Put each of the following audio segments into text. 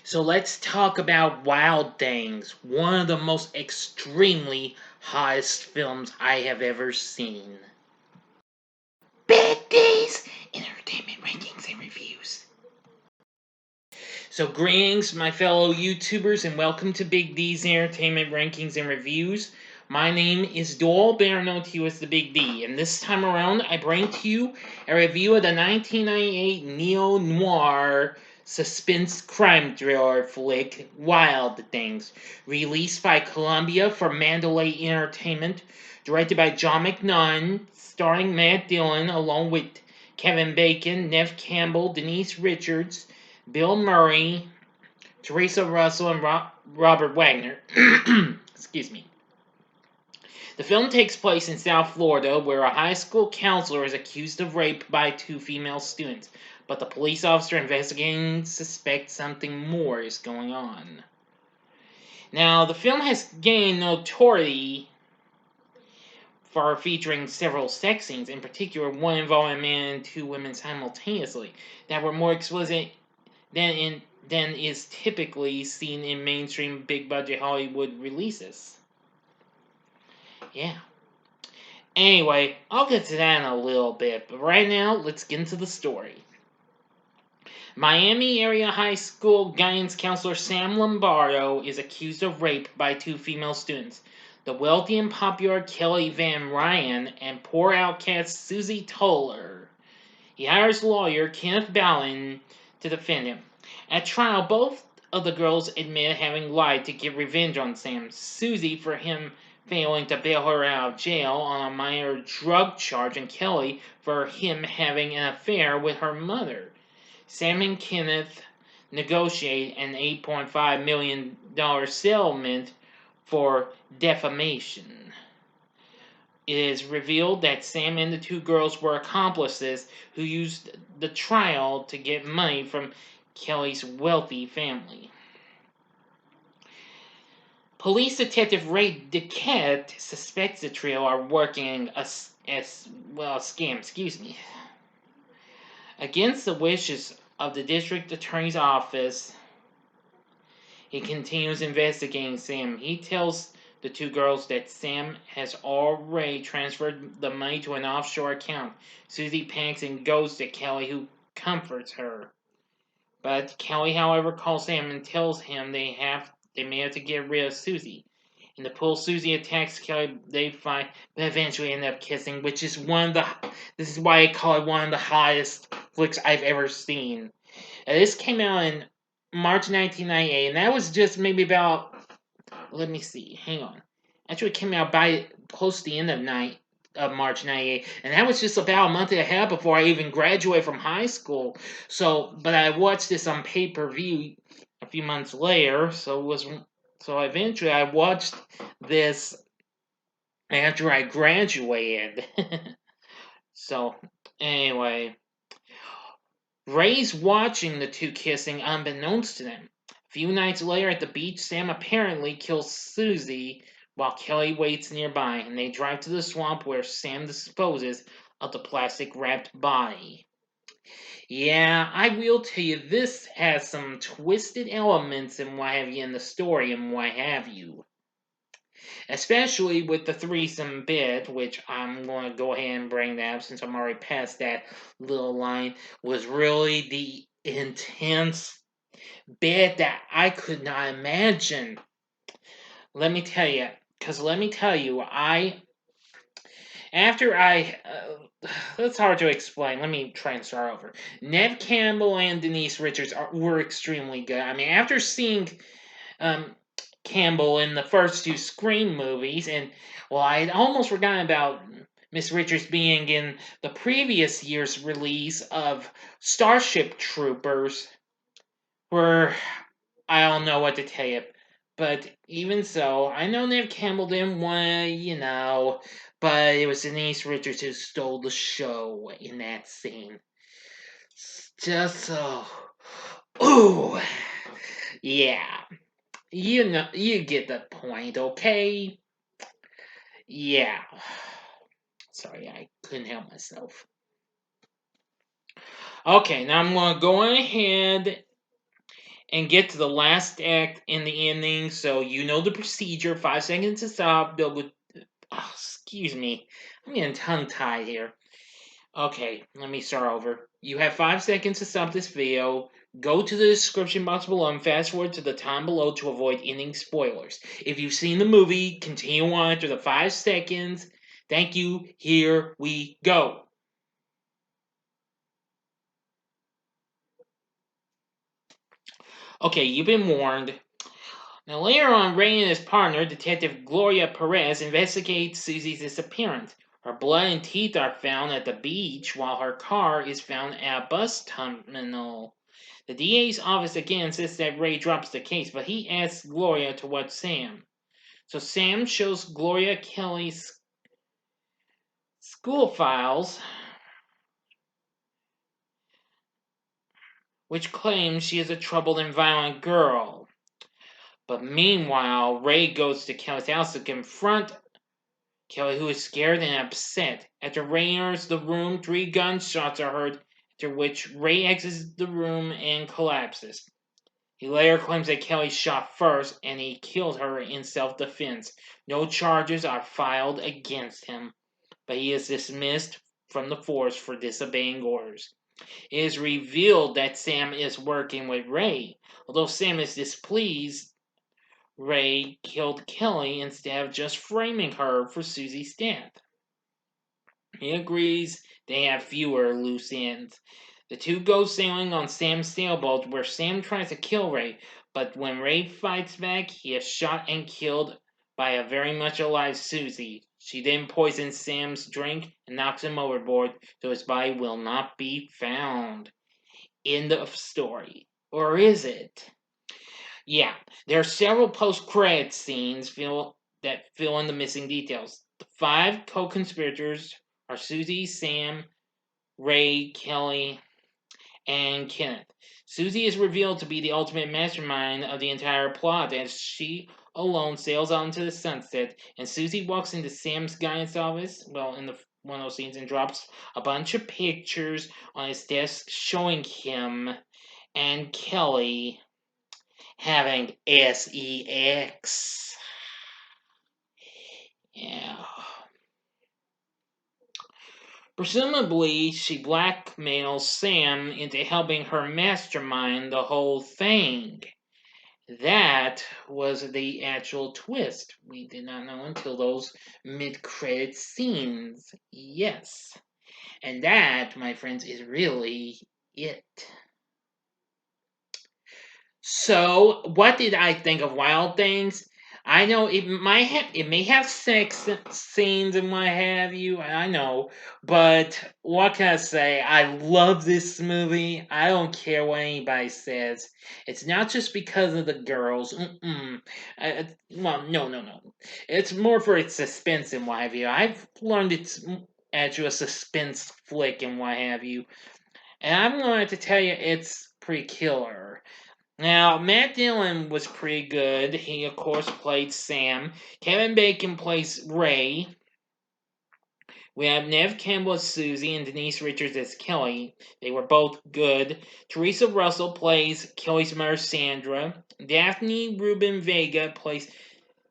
So let's talk about Wild Things, one of the most extremely hottest films I have ever seen. Big D's Entertainment Rankings and Reviews. So greetings, my fellow YouTubers, and welcome to Big D's Entertainment Rankings and Reviews. My name is Doyle, better known to you as the Big D, and this time around I bring to you a review of the 1998 neo-noir suspense crime thriller flick Wild Things, released by Columbia for Mandalay Entertainment, directed by John McNunn, starring Matt Dillon along with Kevin Bacon, Neve Campbell, Denise Richards, Bill Murray, Teresa Russell, and Robert Wagner. Excuse me. The film takes place in South Florida, where a high school counselor is accused of rape by two female students, but the police officer investigating suspects something more is going on. Now, the film has gained notoriety for featuring several sex scenes, in particular one involving a man and two women simultaneously, that were more explicit than is typically seen in mainstream big-budget Hollywood releases. Yeah. Anyway, I'll get to that in a little bit, but right now, let's get into the story. Miami area high school guidance counselor Sam Lombardo is accused of rape by two female students, the wealthy and popular Kelly Van Ryan and poor outcast Susie Toller. He hires lawyer Kenneth Ballin to defend him. At trial, both of the girls admit having lied to get revenge on Sam. Susie for him failing to bail her out of jail on a minor drug charge, and Kelly for him having an affair with her mother. Sam and Kenneth negotiate an $8.5 million settlement for defamation. It is revealed that Sam and the two girls were accomplices who used the trial to get money from Kelly's wealthy family. Police Detective Ray DeCette suspects the trio are working a scam, Against the wishes of the district attorney's office, he continues investigating Sam. He tells the two girls that Sam has already transferred the money to an offshore account. Susie panics and goes to Kelly, who comforts her. But Kelly, however, calls Sam and tells him they may have to get rid of Susie. In the pool, Susie attacks Kelly. They fight, but eventually end up kissing, which is this is why I call it one of the hottest flicks I've ever seen. This came out in March 1998, and that was just maybe about, let me see, hang on. Actually, it came out by close to the end of March 98, and that was just about a month and a half before I even graduated from high school. But I watched this on pay-per-view a few months later, so eventually I watched this after I graduated. So, anyway, Ray's watching the two kissing unbeknownst to them. A few nights later at the beach, Sam apparently kills Susie while Kelly waits nearby, and they drive to the swamp where Sam disposes of the plastic-wrapped body. Yeah, I will tell you, this has some twisted elements and what have you in the story and what have you. Especially with the threesome bit, which I'm going to go ahead and bring that up since I'm already past that little line, was really the intense bit that I could not imagine. Let me tell you, that's hard to explain. Let me try and start over. Neve Campbell and Denise Richards were extremely good. I mean, after seeing Campbell in the first two Scream movies, and I'd almost forgotten about Miss Richards being in the previous year's release of Starship Troopers, where I don't know what to tell you. But even so, I know Neve Campbell didn't want to, but it was Denise Richards who stole the show in that scene. Just so. Ooh! Yeah. You get the point, okay? Yeah. Sorry, I couldn't help myself. Okay, now I'm going to go ahead and get to the last act in the ending. So you know the procedure. 5 seconds to stop. They'll go. Oh, excuse me. I'm getting tongue tied here. Okay, let me start over. You have 5 seconds to stop this video. Go to the description box below and fast forward to the time below to avoid ending spoilers. If you've seen the movie, continue on after the 5 seconds. Thank you. Here we go. Okay, you've been warned. Now, later on, Ray and his partner, Detective Gloria Perez, investigate Susie's disappearance. Her blood and teeth are found at the beach, while her car is found at a bus terminal. The DA's office again insists that Ray drops the case, but he asks Gloria to watch Sam. So Sam shows Gloria Kelly's school files, which claims she is a troubled and violent girl. But meanwhile, Ray goes to Kelly's house to confront Kelly, who is scared and upset. After Ray enters the room, 3 gunshots are heard, after which Ray exits the room and collapses. He later claims that Kelly shot first and he killed her in self-defense. No charges are filed against him, but he is dismissed from the force for disobeying orders. It is revealed that Sam is working with Ray. Although Sam is displeased, Ray killed Kelly instead of just framing her for Susie's death. He agrees they have fewer loose ends. The two go sailing on Sam's sailboat, where Sam tries to kill Ray, but when Ray fights back, he is shot and killed by a very much alive Susie. She then poisons Sam's drink and knocks him overboard, so his body will not be found. End of story. Or is it? Yeah, there are several post-credit scenes that fill in the missing details. The 5 co-conspirators are Susie, Sam, Ray, Kelly, and Kenneth. Susie is revealed to be the ultimate mastermind of the entire plot as she alone sails out into the sunset, and Susie walks into Sam's guidance office, in one of those scenes, and drops a bunch of pictures on his desk showing him and Kelly having sex. Yeah. Presumably, she blackmails Sam into helping her mastermind the whole thing. That was the actual twist. We did not know until those mid-credit scenes. Yes. And that, my friends, is really it. So, what did I think of Wild Things? I know it may have sex scenes and what have you. I know, but what can I say? I love this movie. I don't care what anybody says. It's not just because of the girls. Well, no. It's more for its suspense and what have you. I've learned it's actually a suspense flick and what have you, and I'm going to tell you it's pretty killer. Now, Matt Dillon was pretty good. He, of course, played Sam. Kevin Bacon plays Ray. We have Neve Campbell as Susie and Denise Richards as Kelly. They were both good. Teresa Russell plays Kelly's mother, Sandra. Daphne Rubin Vega plays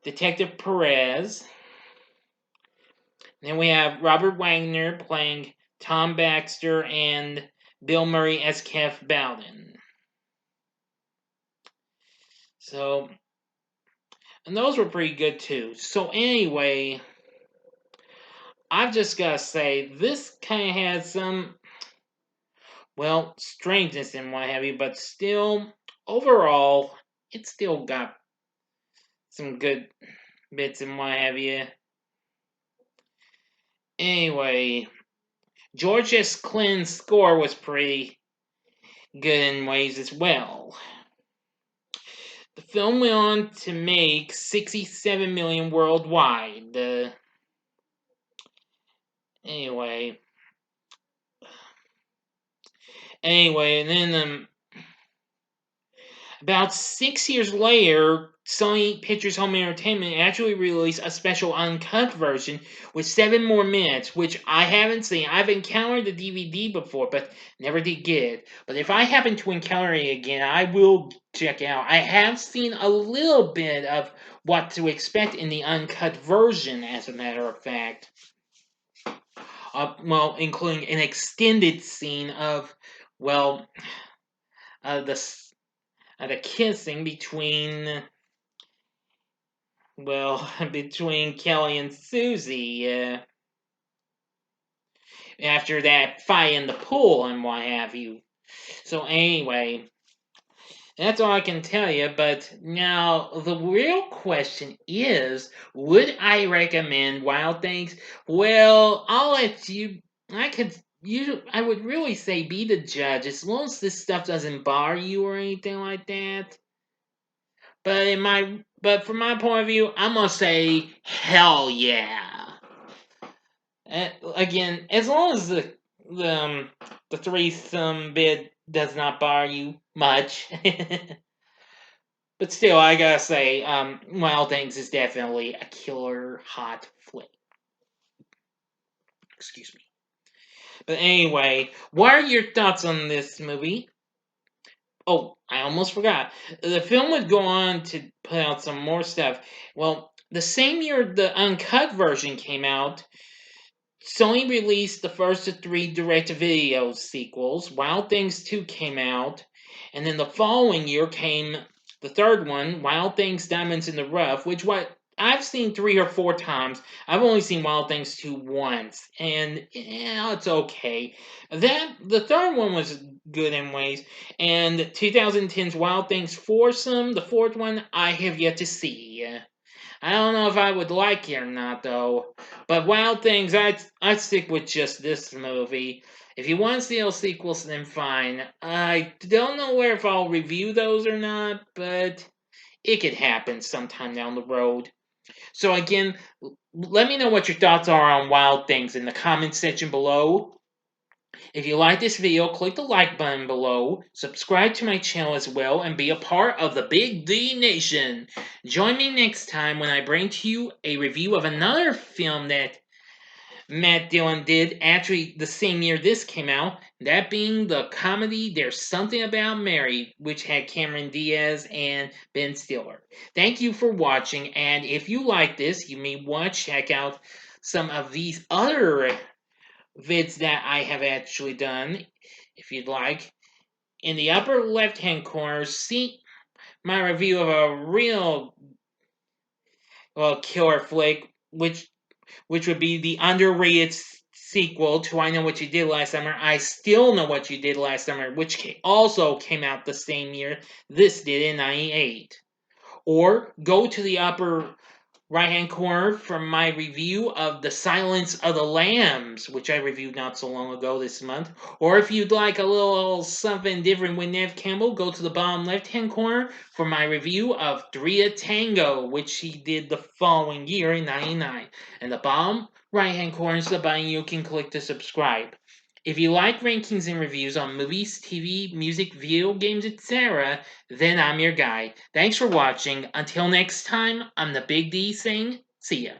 Detective Perez. Then we have Robert Wagner playing Tom Baxter and Bill Murray as Kev Bowden. So, and those were pretty good too. So anyway, I've just got to say, this kind of has some, strangeness and what have you, but still, overall, it still got some good bits and what have you. Anyway, George S. Clinton's score was pretty good in ways as well. The film went on to make $67 million worldwide. Anyway, and then about 6 years later, Sony Pictures Home Entertainment actually released a special uncut version with 7 more minutes, which I haven't seen. I've encountered the DVD before, but never did get it. But if I happen to encounter it again, I will check out. I have seen a little bit of what to expect in the uncut version, as a matter of fact. Well, including an extended scene of, well, the kissing between, well, between Kelly and Susie, after that fight in the pool and what have you. So anyway, that's all I can tell you. But now the real question is, would I recommend Wild Things? Well, I'll let you. I would really say be the judge, as long as this stuff doesn't bother you or anything like that. But from my point of view, I'm gonna say hell yeah. Again, as long as the threesome bit does not bother you much. But still, I gotta say, Wild Things is definitely a killer hot flick. Excuse me. But anyway, what are your thoughts on this movie? Oh, I almost forgot. The film would go on to put out some more stuff. Well, the same year the uncut version came out, Sony released the first of 3 direct-to-video sequels. Wild Things 2 came out, and then the following year came the third one, Wild Things Diamonds in the Rough, which what I've seen 3 or 4 times. I've only seen Wild Things 2 once, and it's okay. The third one was good in ways, and 2010's Wild Things Foursome, the fourth one, I have yet to see. I don't know if I would like it or not, though. But Wild Things, I'd stick with just this movie. If you want to see those sequels, then fine. I don't know where if I'll review those or not, but it could happen sometime down the road. So again, let me know what your thoughts are on Wild Things in the comment section below. If you like this video, click the like button below, subscribe to my channel as well, and be a part of the Big D Nation. Join me next time when I bring to you a review of another film that Matt Dillon did, actually the same year this came out, that being the comedy There's Something About Mary, which had Cameron Diaz and Ben Stiller. Thank you for watching, and if you like this, you may want to check out some of these other vids that I have actually done, if you'd like. In the upper left hand corner, see my review of a real, well, killer flick, which would be the underrated sequel to I Know What You Did Last Summer, I Still Know What You Did Last Summer, which also came out the same year this did in 98. Or go to the upper right hand corner from my review of The Silence of the Lambs, which I reviewed not so long ago this month. Or if you'd like a little something different with Neve Campbell, go to the bottom left hand corner for my review of Three a Tango, which she did the following year in 99. And the bottom right hand corner is the button you can click to subscribe. If you like rankings and reviews on movies, TV, music, video games, etc., then I'm your guy. Thanks for watching. Until next time, I'm the Big D saying, see ya.